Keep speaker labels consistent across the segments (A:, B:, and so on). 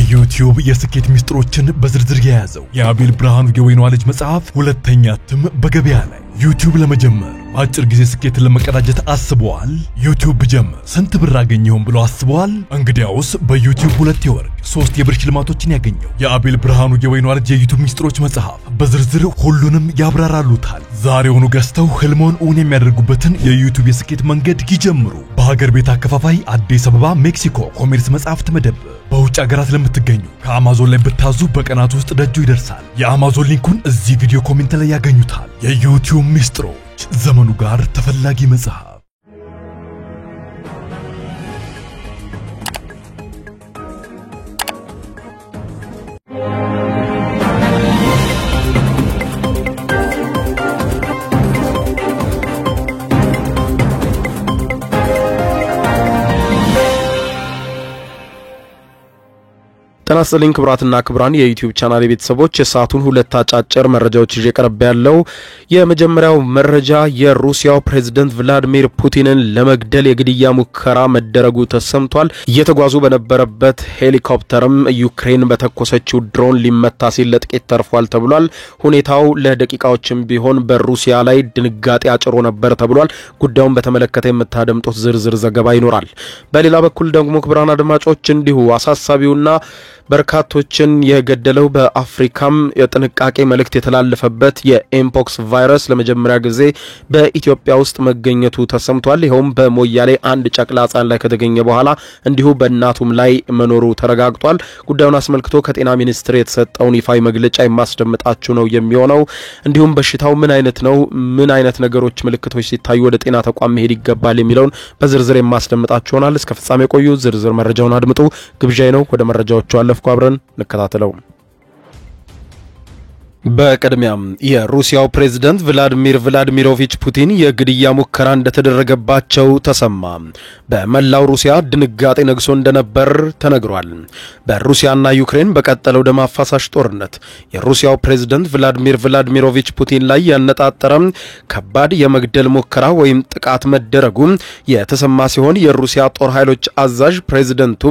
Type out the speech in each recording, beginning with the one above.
A: የዩቲዩብ የስኬት ሚስጥሮችን በዝርዝር የያዘው የአቤል ብርሃኑ የወይኗ ልጅ መጽሐፍ ሁለተኛ እትም በገበያ ላይ። ዩቲዩብ ለመጀመር በአጭር ጊዜ ስኬትን ለመቀዳጀት አስበዋል? ዩቲዩብ ብጀምር ስንት ብር አገኘሁም ብሎ አስበዋል? እንግዲያውስ በዩቲዩብ 2 የወርቅ 3 የብር ሽልማቶችን ያገኘው የአቤል ብርሃኑ የወይኗ ልጅ የዩቲዩብ ሚስጥሮች መጽሐፍ በዝርዝር ሁሉንም ያብራራሉታል። ዛሬውኑ ገዝተው ህልሞን እውን የሚያደርጉበትን የዩቲዩብ የስኬት መንገድ ይጀምሩ። በሀገር ቤት አከፋፋይ አዲስ አበባ ሜክሲኮ ኮሜርስ መጽሐፍት መደብ። በውጭ ሀገራት ለምትገኙ ከአማዞን ላይ ብታዙ በቀናት ውስጥ ደጁ ይደርሳል። የአማዞን ሊንኩን እዚህ ቪዲዮ ኮሜንት ላይ ያገኙታል። የዩቲዩብ ሚስጥሮች ዘመኑ ጋር ተፈላጊ መጽሐፍ።
B: ተናስተልኝ ክብራትና ክብራን የዩቲዩብ ቻናል ቤተሰቦች የሰዓቱን ሁለት አጫጭር መረጃዎች ይዤ ቀርብ ያለው። የመጀመሪያው መረጃ የሩሲያው ፕሬዝዳንት ቭላድሚር ፑቲንን ለመግደል የግድያ ሙከራ መደረጉ ተሰምቷል። እየተጓዙ በነበረበት ሄሊኮፕተርም ዩክሬን በተኮሰችው ድሮን ሊመታ ሲል ለጥቂት ተርፏል ተብሏል። ሁኔታው ለደቂቃዎችም ቢሆን በሩሲያ ላይ ድንጋጤ አጭሮ ነበር ተብሏል። ጉዳዩን በተመለከተ የምታደምጡት ዝርዝር ዘገባ ይኖራል። በሌላ በኩል ደግሞ ክብራን አድማጮች እንዲሁ አሳሳቢውና በርካቶችን የገደለው በአፍሪካም የጥንቃቄ መልእክት የተላለፈበት የኤምፖክስ ቫይረስ ለመጀመሪያ ጊዜ በኢትዮጵያ ውስጥ መገኘቱ ተሰምቷል። ይሄውም በሞያሌ አንድ ጨቅላ ሕፃን ላይ ከተገኘ በኋላ እንዲሁ በእናቱም ላይ መኖሩ ተረጋግጧል። ጉዳዩን አስመልክቶ ከጤና ሚኒስቴር የተሰጠውን ይፋዊ መግለጫ የማስደምጣችሁ ነው የሚሆነው። እንዲሁም በሽታው ምን አይነት ነው፣ ምን አይነት ነገሮች ምልክቶች ሲታዩ ወደ ጤና ተቋም መሄድ ይገባል የሚለውን በዝርዝር የማስደምጣችሁ ይሆናል። እስከ ፍጻሜ ቆዩ። ዝርዝር መረጃውን አድምጡ ግብዣይ ነው። ወደ መረጃዎቹ አብረን እንከታተለው። በቀድሚያም የሩሲያው ፕሬዝዳንት ቭላድሚር ቭላድሚሮቪች ፑቲን የግድያ ሙከራ እንደተደረገባቸው ተሰማ። በመላው ሩሲያ ድንጋጤ ነግሶ እንደነበር ተነግሯል። በሩሲያና ዩክሬን በቀጠለው ደም አፋሳሽ ጦርነት የሩሲያው ፕሬዝዳንት ቭላድሚር ቭላድሚሮቪች ፑቲን ላይ ያነጣጠረ ከባድ የመግደል ሙከራ ወይም ጥቃት መደረጉ የተሰማ ሲሆን የሩሲያ ጦር ኃይሎች አዛዥ ፕሬዝዳንቱ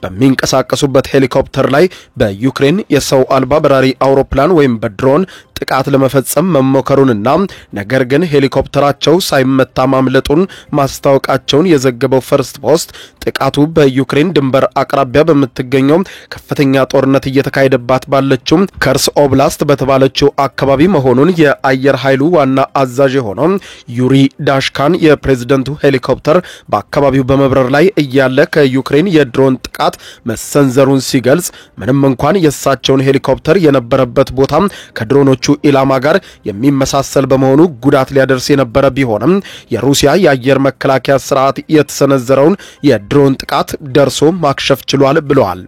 B: በሚንቀሳቀሱበት ሄሊኮፕተር ላይ በዩክሬን የሰው አልባ በራሪ አውሮፕላን ወይም ድሮን ጥቃት ለመፈጸም መሞከሩንና ነገር ግን ሄሊኮፕተራቸው ሳይመታ ማምለጡን ማስታወቃቸውን የዘገበው ፈርስት ፖስት ጥቃቱ በዩክሬን ድንበር አቅራቢያ በምትገኘው ከፍተኛ ጦርነት እየተካሄደባት ባለችው ከርስ ኦብላስት በተባለችው አካባቢ መሆኑን የአየር ኃይሉ ዋና አዛዥ የሆነው ዩሪ ዳሽካን የፕሬዝዳንቱ ሄሊኮፕተር በአካባቢው በመብረር ላይ እያለ ከዩክሬን የድሮን ጥቃት መሰንዘሩን ሲገልጽ ምንም እንኳን የሳቸውን ሄሊኮፕተር የነበረበት ቦታ ከድሮኖቹ ኢላማ ጋር የሚመሳሰል በመሆኑ ጉዳት ሊያደርስ የነበረ ቢሆንም የሩሲያ የአየር መከላከያ ስርዓት የተሰነዘረውን የድሮን ጥቃት ደርሶ ማክሸፍ ችሏል ብለዋል።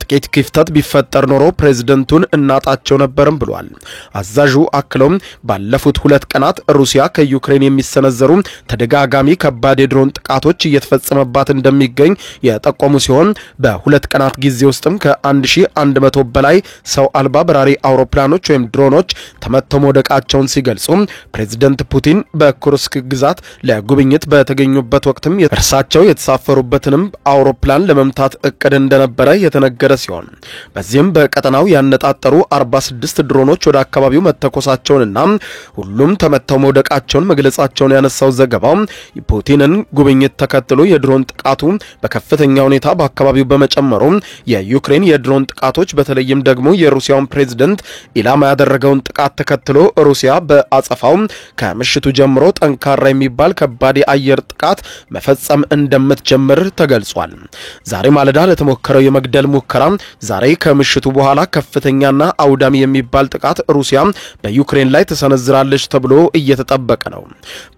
B: ጥቂት ክፍተት ቢፈጠር ኖሮ ፕሬዝዳንቱን እናጣቸው ነበርም ብሏል። አዛዡ አክሎም ባለፉት 2 ቀናት ሩሲያ ከዩክሬን የሚሰነዘሩ ተደጋጋሚ ከባድ የድሮን ጥቃቶች እየተፈጸመባት እንደሚገኝ የጠቆሙ ሲሆን በ2 ቀናት ጊዜ ውስጥም ከ1100 በላይ ሰው አልባ በራሪ አውሮፕላኖች ወይም ድሮኖች ተመተው መውደቃቸውን ሲገልጹ ፕሬዝዳንት ፑቲን በኩርስክ ግዛት ለጉብኝት በተገኙበት ወቅትም እርሳቸው የተሳፈሩበትንም አውሮፕላን ለመምታት እቅድ እንደነበረ የተነገረ ሲሆን በዚህም በቀጠናው ያነጣጠሩ 46 ድሮኖች ወደ አካባቢው መተኮሳቸውንና ሁሉም ተመተው መውደቃቸውን መግለጻቸውን ያነሳው ዘገባው ፑቲንን ጉብኝት ተከትሎ የድሮን ጥቃቱ በከፍተኛ ሁኔታ በአካባቢው በመጨመሩ የዩክሬን የድሮን ጥቃቶች በተለይም ደግሞ የሩሲያውን ፕሬዝዳንት ኢላማ ያደረገውን ጥቃት ተከትሎ ሩሲያ በአጸፋው ከምሽቱ ጀምሮ ጠንካራ የሚባል ከባድ የአየር ጥቃት መፈጸም እንደምትጀምር ተገልጿል። ዛሬ ማለዳ ለተሞከረው የመግደል ሙከራ ዛሬ ከምሽቱ በኋላ ከፍተኛና አውዳሚ የሚባል ጥቃት ሩሲያ በዩክሬን ላይ ተሰነዝራለች ተብሎ እየተጠበቀ ነው።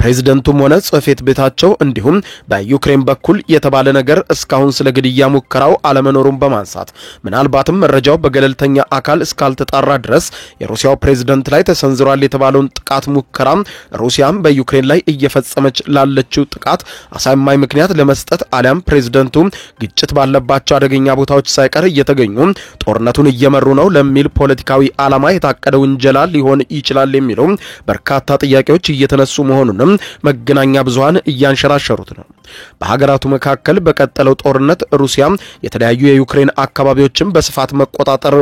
B: ፕሬዝዳንቱም ሆነ ጽሕፈት ቤታቸው እንዲሁም በዩክሬን በኩል የተባለ ነገር እስካሁን ስለ ግድያ ሙከራው አለመኖሩን በማንሳት ምናልባትም መረጃው በገለልተኛ አካል እስካልተጣራ ድረስ የሩሲያው ፕሬዝዳንት ላይ ተሰንዝሯል የተባለውን ጥቃት ሙከራ ሩሲያም በዩክሬን ላይ እየፈጸመች ላለችው ጥቃት አሳማኝ ምክንያት ለመስጠት አሊያም ፕሬዝዳንቱ ግጭት ባለባቸው አደገኛ ቦታዎች ሳይቀር እየተገኙ ጦርነቱን እየመሩ ነው ለሚል ፖለቲካዊ ዓላማ የታቀደ ውንጀላ ሊሆን ይችላል የሚሉ በርካታ ጥያቄዎች እየተነሱ መሆኑንም መገናኛ ብዙሃን እያንሸራሸሩት ነው። በሀገራቱ መካከል በቀጠለው ጦርነት ሩሲያ የተለያዩ የዩክሬን አካባቢዎችን በስፋት መቆጣጠር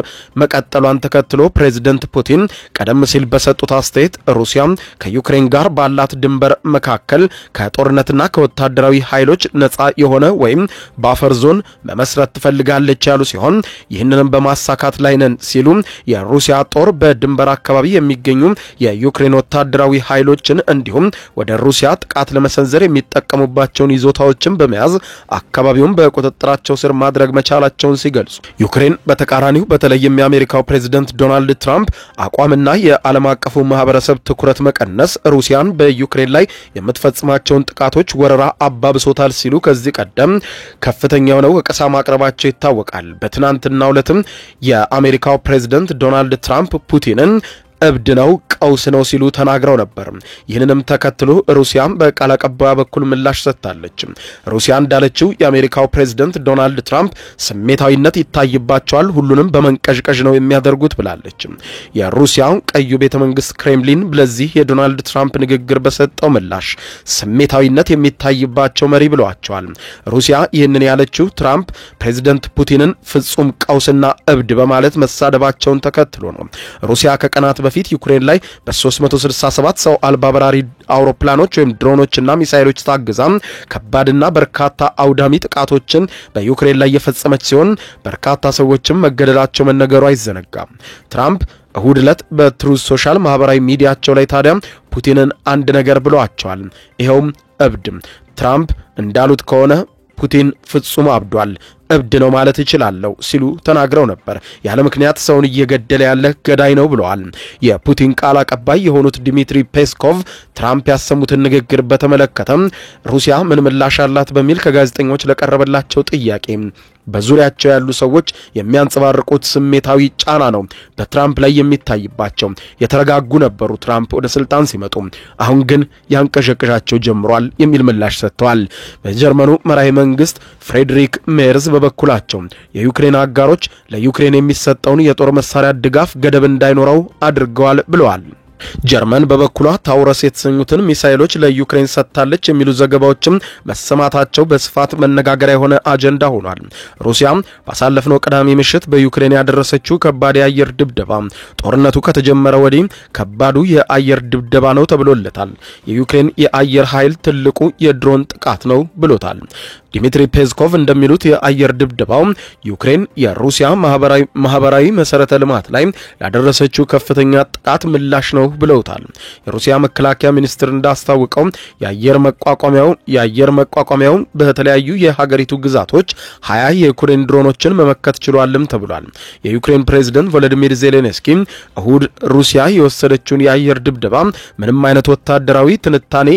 B: መቀጠሏን ተከትሎ ፕሬዝዳንት ፑቲን ቀደም ሲል በሰጡት አስተያየት ሩሲያ ከዩክሬን ጋር ባላት ድንበር መካከል ከጦርነትና ከወታደራዊ ኃይሎች ነፃ የሆነ ወይም ባፈር ዞን መመስረት ትፈልጋለች ያሉ ሲሆን ይህንንም በማሳካት ላይ ነን ሲሉ የሩሲያ ጦር በድንበር አካባቢ የሚገኙ የዩክሬን ወታደራዊ ኃይሎችን እንዲሁም ወደ ሩሲያ ጥቃት ለመሰንዘር የሚጠቀሙባቸውን ይዞታዎችን በመያዝ አካባቢውን በቁጥጥራቸው ስር ማድረግ መቻላቸውን ሲገልጹ ዩክሬን በተቃራኒው በተለይም የአሜሪካው ፕሬዝዳንት ዶናልድ ትራምፕ አቋምና የዓለም አቀፉ ማህበረሰብ ትኩረት መቀነስ ሩሲያን በዩክሬን ላይ የምትፈጽማቸውን ጥቃቶች ወረራ አባብሶታል ሲሉ ከዚህ ቀደም ከፍተኛ የሆነው ወቀሳ ማቅረባቸው ይታወቃል። በትናንትናው ዕለትም የአሜሪካው ፕሬዝዳንት ዶናልድ ትራምፕ ፑቲንን እብድ ነው ቀውስ ነው ሲሉ ተናግረው ነበር። ይህንንም ተከትሎ ሩሲያም በቃል አቀባዩ በኩል ምላሽ ሰጥታለች። ሩሲያ እንዳለችው የአሜሪካው ፕሬዝዳንት ዶናልድ ትራምፕ ስሜታዊነት ይታይባቸዋል፣ ሁሉንም በመንቀዥቀዥ ነው የሚያደርጉት ብላለች። የሩሲያው ቀዩ ቤተመንግስት ክሬምሊን ለዚህ የዶናልድ ትራምፕ ንግግር በሰጠው ምላሽ ስሜታዊነት የሚታይባቸው መሪ ብለዋቸዋል። ሩሲያ ይህንን ያለችው ትራምፕ ፕሬዝዳንት ፑቲንን ፍጹም ቀውስና እብድ በማለት መሳደባቸውን ተከትሎ ነው። ሩሲያ ከቀናት በፊት ዩክሬን ላይ በ367 ሰው አልባ በራሪ አውሮፕላኖች ወይም ድሮኖችና ሚሳኤሎች ታግዛ ከባድና በርካታ አውዳሚ ጥቃቶችን በዩክሬን ላይ የፈጸመች ሲሆን በርካታ ሰዎችም መገደላቸው መነገሩ አይዘነጋም። ትራምፕ እሁድ ዕለት በትሩዝ ሶሻል ማህበራዊ ሚዲያቸው ላይ ታዲያ ፑቲንን አንድ ነገር ብለዋቸዋል። ይሄውም እብድ። ትራምፕ እንዳሉት ከሆነ ፑቲን ፍጹም አብዷል፣ እብድ ነው ማለት ይችላልው ሲሉ ተናግረው ነበር። ያለ ምክንያት ሰውን እየገደለ ያለ ገዳይ ነው ብለዋል። የፑቲን ቃል አቀባይ የሆኑት ዲሚትሪ ፔስኮቭ ትራምፕ ያሰሙትን ንግግር በተመለከተ ሩሲያ ምን ምላሽ አላት በሚል ከጋዜጠኞች ለቀረበላቸው ጥያቄ በዙሪያቸው ያሉ ሰዎች የሚያንጸባርቁት ስሜታዊ ጫና ነው በትራምፕ ላይ የሚታይባቸው። የተረጋጉ ነበሩ ትራምፕ ወደ ስልጣን ሲመጡ፣ አሁን ግን ያንቀሸቀሻቸው ጀምሯል የሚል ምላሽ ሰጥተዋል። በጀርመኑ መራሄ መንግስት ፍሬድሪክ ሜርዝ በበኩላቸው የዩክሬን አጋሮች ለዩክሬን የሚሰጠውን የጦር መሳሪያ ድጋፍ ገደብ እንዳይኖረው አድርገዋል ብለዋል። ጀርመን በበኩሏ ታውረስ የተሰኙትን ሚሳኤሎች ለዩክሬን ሰጥታለች የሚሉ ዘገባዎችም መሰማታቸው በስፋት መነጋገሪያ የሆነ አጀንዳ ሆኗል። ሩሲያ ባሳለፍነው ቅዳሜ ምሽት በዩክሬን ያደረሰችው ከባድ የአየር ድብደባ ጦርነቱ ከተጀመረ ወዲህ ከባዱ የአየር ድብደባ ነው ተብሎለታል። የዩክሬን የአየር ኃይል ትልቁ የድሮን ጥቃት ነው ብሎታል። ዲሚትሪ ፔስኮቭ እንደሚሉት የአየር ድብደባው ዩክሬን የሩሲያ ማህበራዊ መሰረተ ልማት ላይ ያደረሰችው ከፍተኛ ጥቃት ምላሽ ነው ብለውታል። የሩሲያ መከላከያ ሚኒስትር እንዳስታወቀው የአየር መቋቋሚያው በተለያዩ የሀገሪቱ ግዛቶች 20 የዩክሬን ድሮኖችን መመከት ችሏልም ተብሏል። የዩክሬን ፕሬዝዳንት ቮሎዲሚር ዜሌንስኪ እሁድ ሩሲያ የወሰደችውን የአየር ድብደባ ምንም አይነት ወታደራዊ ትንታኔ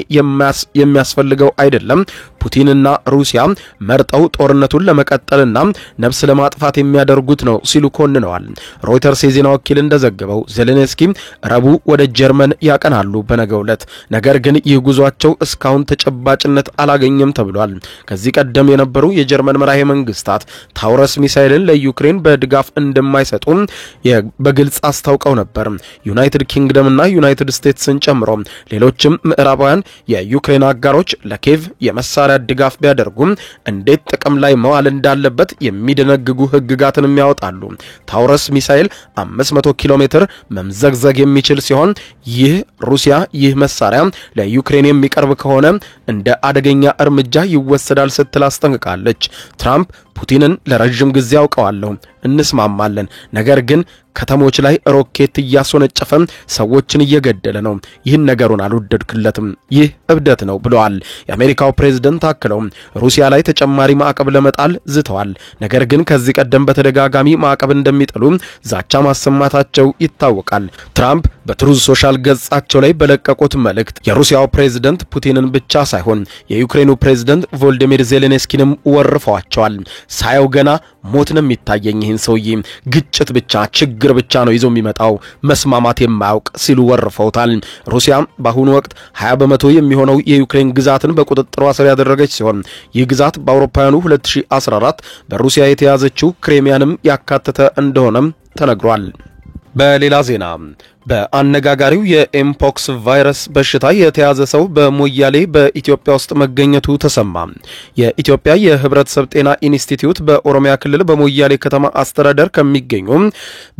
B: የሚያስፈልገው አይደለም፣ ፑቲንና ሩሲያ መርጠው ጦርነቱን ለመቀጠልና ነፍስ ለማጥፋት የሚያደርጉት ነው ሲሉ ኮንነዋል። ሮይተርስ የዜና ወኪል እንደዘገበው ዜሌንስኪ ረቡዕ ወደ ጀርመን ያቀናሉ በነገው ዕለት። ነገር ግን ይህ ጉዟቸው እስካሁን ተጨባጭነት አላገኘም ተብሏል። ከዚህ ቀደም የነበሩ የጀርመን መራሄ መንግስታት ታውረስ ሚሳኤልን ለዩክሬን በድጋፍ እንደማይሰጡ በግልጽ አስታውቀው ነበር። ዩናይትድ ኪንግደምና ዩናይትድ ስቴትስን ጨምሮ ሌሎችም ምዕራባውያን የዩክሬን አጋሮች ለኬቭ የመሳሪያ ድጋፍ ቢያደርጉም እንዴት ጥቅም ላይ መዋል እንዳለበት የሚደነግጉ ህግጋትን ያወጣሉ። ታውረስ ሚሳኤል 500 ኪሎ ሜትር መምዘግዘግ የሚችል ሲሆን ይህ መሳሪያ ለዩክሬን የሚቀርብ ከሆነ እንደ አደገኛ እርምጃ ይወሰዳል ስትል አስጠንቅቃለች። ትራምፕ ፑቲንን ለረጅም ጊዜ አውቀዋለሁ፣ እንስማማለን፣ ነገር ግን ከተሞች ላይ ሮኬት እያስወነጨፈ ሰዎችን እየገደለ ነው። ይህን ነገሩን አልወደድኩለትም፣ ይህ እብደት ነው ብለዋል። የአሜሪካው ፕሬዝዳንት አክለው ሩሲያ ላይ ተጨማሪ ማዕቀብ ለመጣል ዝተዋል። ነገር ግን ከዚህ ቀደም በተደጋጋሚ ማዕቀብ እንደሚጥሉ ዛቻ ማሰማታቸው ይታወቃል። ትራምፕ በትሩዝ ሶሻል ገጻቸው ላይ በለቀቁት መልእክት የሩሲያው ፕሬዝዳንት ፑቲንን ብቻ ሳይሆን የዩክሬኑ ፕሬዝዳንት ቮሎዲሚር ዜሌንስኪንም ወርፈዋቸዋል። ሳየው ገና ሞት ነው የሚታየኝ ይህን ሰውዬ ግጭት ብቻ ችግር ብቻ ነው ይዞ የሚመጣው መስማማት የማያውቅ ሲሉ ወርፈውታል። ሩሲያ በአሁኑ ወቅት 20 በመቶ የሚሆነው የዩክሬን ግዛትን በቁጥጥሯ ስር ያደረገች ሲሆን ይህ ግዛት በአውሮፓውያኑ 2014 በሩሲያ የተያዘችው ክሬሚያንም ያካተተ እንደሆነም ተነግሯል። በሌላ ዜና በአነጋጋሪው የኤምፖክስ ቫይረስ በሽታ የተያዘ ሰው በሞያሌ በኢትዮጵያ ውስጥ መገኘቱ ተሰማ። የኢትዮጵያ የህብረተሰብ ጤና ኢንስቲትዩት በኦሮሚያ ክልል በሞያሌ ከተማ አስተዳደር ከሚገኙ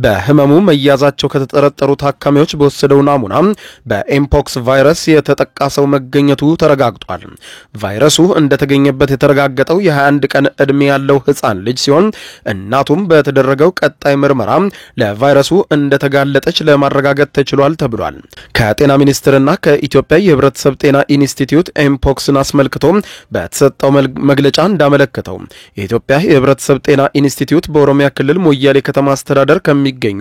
B: በህመሙ መያዛቸው ከተጠረጠሩ ታካሚዎች በወሰደው ናሙና በኤምፖክስ ቫይረስ የተጠቃ ሰው መገኘቱ ተረጋግጧል። ቫይረሱ እንደተገኘበት የተረጋገጠው የ21 ቀን ዕድሜ ያለው ህፃን ልጅ ሲሆን እናቱም በተደረገው ቀጣይ ምርመራ ለቫይረሱ እንደተጋለጠች ለማረጋገጥ ተችሏል ተብሏል። ከጤና ሚኒስቴርና ከኢትዮጵያ የህብረተሰብ ጤና ኢንስቲትዩት ኤምፖክስን አስመልክቶ በተሰጠው መግለጫ እንዳመለከተው የኢትዮጵያ የህብረተሰብ ጤና ኢንስቲትዩት በኦሮሚያ ክልል ሞያሌ ከተማ አስተዳደር ከሚገኙ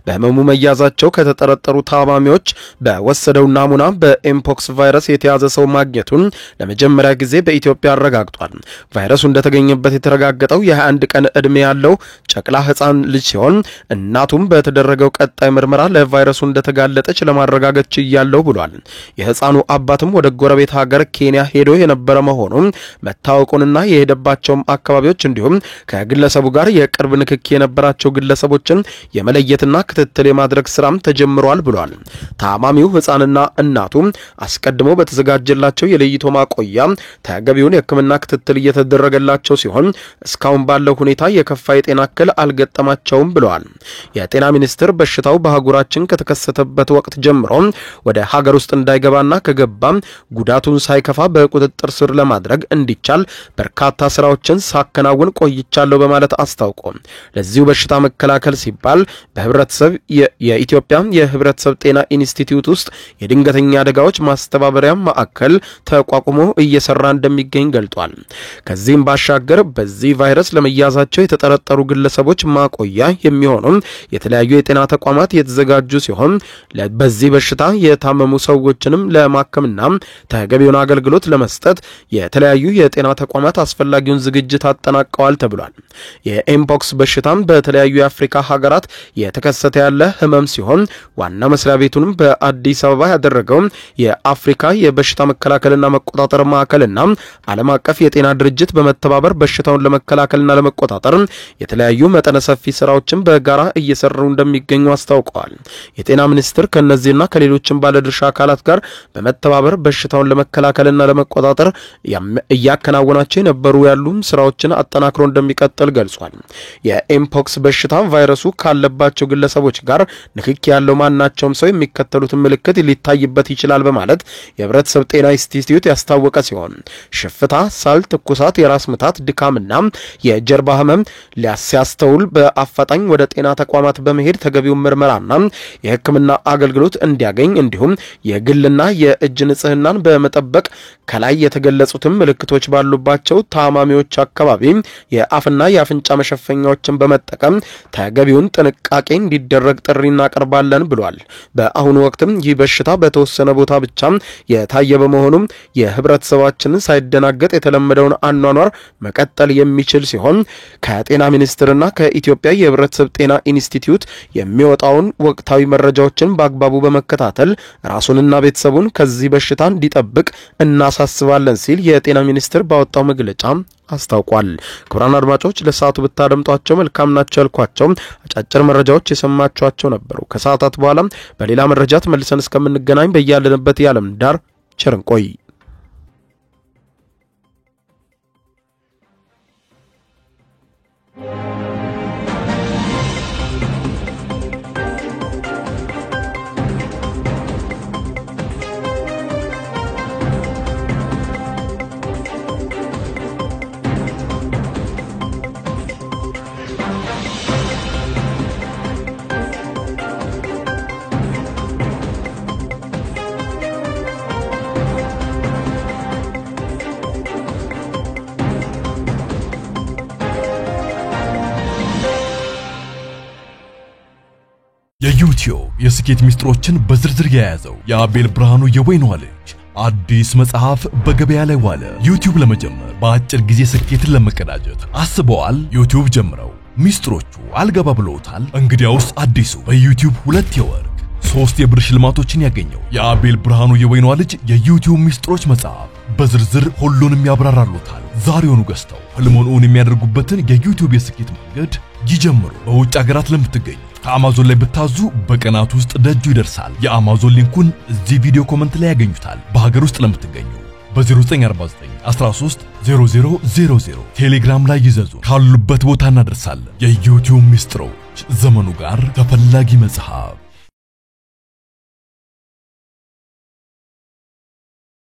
B: በህመሙ መያዛቸው ከተጠረጠሩ ታማሚዎች በወሰደው ናሙና በኤምፖክስ ቫይረስ የተያዘ ሰው ማግኘቱን ለመጀመሪያ ጊዜ በኢትዮጵያ አረጋግጧል። ቫይረሱ እንደተገኘበት የተረጋገጠው የ21 ቀን ዕድሜ ያለው ጨቅላ ህፃን ልጅ ሲሆን እናቱም በተደረገው ቀጣይ ምርመራ ለቫይረሱ እንደተጋለጠች ለማረጋገጥ ችያለሁ ብሏል። የህፃኑ አባትም ወደ ጎረቤት ሀገር ኬንያ ሄዶ የነበረ መሆኑን መታወቁንና የሄደባቸውም አካባቢዎች እንዲሁም ከግለሰቡ ጋር የቅርብ ንክኪ የነበራቸው ግለሰቦችን የመለየትና ክትትል የማድረግ ስራም ተጀምሯል ብሏል። ታማሚው ህፃንና እናቱ አስቀድሞ በተዘጋጀላቸው የለይቶ ማቆያ ተገቢውን የሕክምና ክትትል እየተደረገላቸው ሲሆን እስካሁን ባለው ሁኔታ የከፋ የጤና እክል አልገጠማቸውም ብለዋል። የጤና ሚኒስቴር በሽታው በአህጉራችን ከተከሰተበት ወቅት ጀምሮ ወደ ሀገር ውስጥ እንዳይገባና ከገባም ጉዳቱን ሳይከፋ በቁጥጥር ስር ለማድረግ እንዲቻል በርካታ ስራዎችን ሳከናውን ቆይቻለሁ በማለት አስታውቆ ለዚሁ በሽታ መከላከል ሲባል በህብረተሰብ የኢትዮጵያ የህብረተሰብ ጤና ኢንስቲትዩት ውስጥ የድንገተኛ አደጋዎች ማስተባበሪያ ማዕከል ተቋቁሞ እየሰራ እንደሚገኝ ገልጧል። ከዚህም ባሻገር በዚህ ቫይረስ ለመያዛቸው የተጠረጠሩ ግለሰቦች ማቆያ የሚሆኑ የተለያዩ የጤና ተቋማት የተዘጋጁ ሲሆን በዚህ በሽታ የታመሙ ሰዎችንም ለማከምና ተገቢውን አገልግሎት ለመስጠት የተለያዩ የጤና ተቋማት አስፈላጊውን ዝግጅት አጠናቀዋል ተብሏል። የኤምፖክስ በሽታም በተለያዩ የአፍሪካ ሀገራት የተከሰተ ያለ ህመም ሲሆን ዋና መስሪያ ቤቱንም በአዲስ አበባ ያደረገው የአፍሪካ የበሽታ መከላከልና መቆጣጠር ማዕከልና ዓለም አቀፍ የጤና ድርጅት በመተባበር በሽታውን ለመከላከልና ለመቆጣጠር የተለያዩ መጠነ ሰፊ ስራዎችን በጋራ እየሰሩ እንደሚገኙ አስታውቀዋል። የጤና ሚኒስቴር ከነዚህና ከሌሎችም ባለድርሻ አካላት ጋር በመተባበር በሽታውን ለመከላከልና ለመቆጣጠር እያከናወናቸው የነበሩ ያሉ ስራዎችን አጠናክሮ እንደሚቀጥል ገልጿል። የኤምፖክስ በሽታ ቫይረሱ ካለባቸው ግለሰቦች ጋር ንክኪ ያለው ማናቸውም ሰው የሚከተሉትን ምልክት ሊታይበት ይችላል በማለት የህብረተሰብ ጤና ኢንስቲትዩት ያስታወቀ ሲሆን ሽፍታ፣ ሳል፣ ትኩሳት፣ የራስ ምታት፣ ድካምና የጀርባ ህመም ሲያስተውል በአፋጣኝ ወደ ጤና ተቋማት በመሄድ ተገቢውን ምርመራና የሕክምና አገልግሎት እንዲያገኝ እንዲሁም የግልና የእጅ ንጽህናን በመጠበቅ ከላይ የተገለጹትን ምልክቶች ባሉባቸው ታማሚዎች አካባቢ የአፍና የአፍንጫ መሸፈኛዎችን በመጠቀም ተገቢውን ጥንቃቄ እንዲደረግ ጥሪ እናቀርባለን ብሏል። በአሁኑ ወቅትም ይህ በሽታ በተወሰነ ቦታ ብቻ የታየ በመሆኑ የህብረተሰባችንን ሳይደናገጥ የተለመደውን አኗኗር መቀጠል የሚችል ሲሆን ከጤና ሚኒስቴርና ከኢትዮጵያ የህብረተሰብ ጤና ኢንስቲትዩት የሚወጣውን ወቅታዊ መረጃዎችን በአግባቡ በመከታተል ራሱንና ቤተሰቡን ከዚህ በሽታ እንዲጠብቅ እናሳስባለን ሲል የጤና ሚኒስቴር ባወጣው መግለጫ አስታውቋል። ክቡራን አድማጮች ለሰዓቱ ብታደምጧቸው መልካም ናቸው ያልኳቸው አጫጭር መረጃዎች የሰማችኋቸው ነበሩ። ከሰዓታት በኋላ በሌላ መረጃ ተመልሰን እስከምንገናኝ በያለንበት የዓለም ዳር ቸር እንቆይ።
A: የዩቲዩብ የስኬት ሚስጥሮችን በዝርዝር የያዘው የአቤል ብርሃኑ የወይኗ ልጅ አዲስ መጽሐፍ በገበያ ላይ ዋለ። ዩቲዩብ ለመጀመር በአጭር ጊዜ ስኬትን ለመቀዳጀት አስበዋል? ዩቲዩብ ጀምረው ሚስጥሮቹ አልገባ ብለውታል? እንግዲያውስ አዲሱ በዩቲዩብ 2 የወርቅ 3 የብር ሽልማቶችን ያገኘው የአቤል ብርሃኑ የወይኗ ልጅ የዩቲዩብ ሚስጥሮች መጽሐፍ በዝርዝር ሁሉንም ያብራራሉታል። ዛሬውኑ ገዝተው ህልሞን እውን የሚያደርጉበትን የዩቲዩብ የስኬት መንገድ ይጀምሩ። በውጭ ሀገራት ለምትገኙ ከአማዞን ላይ ብታዙ በቀናት ውስጥ ደጁ ይደርሳል። የአማዞን ሊንኩን እዚህ ቪዲዮ ኮሜንት ላይ ያገኙታል። በሀገር ውስጥ ለምትገኙ በ0949 13 0000 ቴሌግራም ላይ ይዘዙ። ካሉበት ቦታ እናደርሳለን። የዩቲዩብ ሚስጥሮች ዘመኑ ጋር ተፈላጊ መጽሐፍ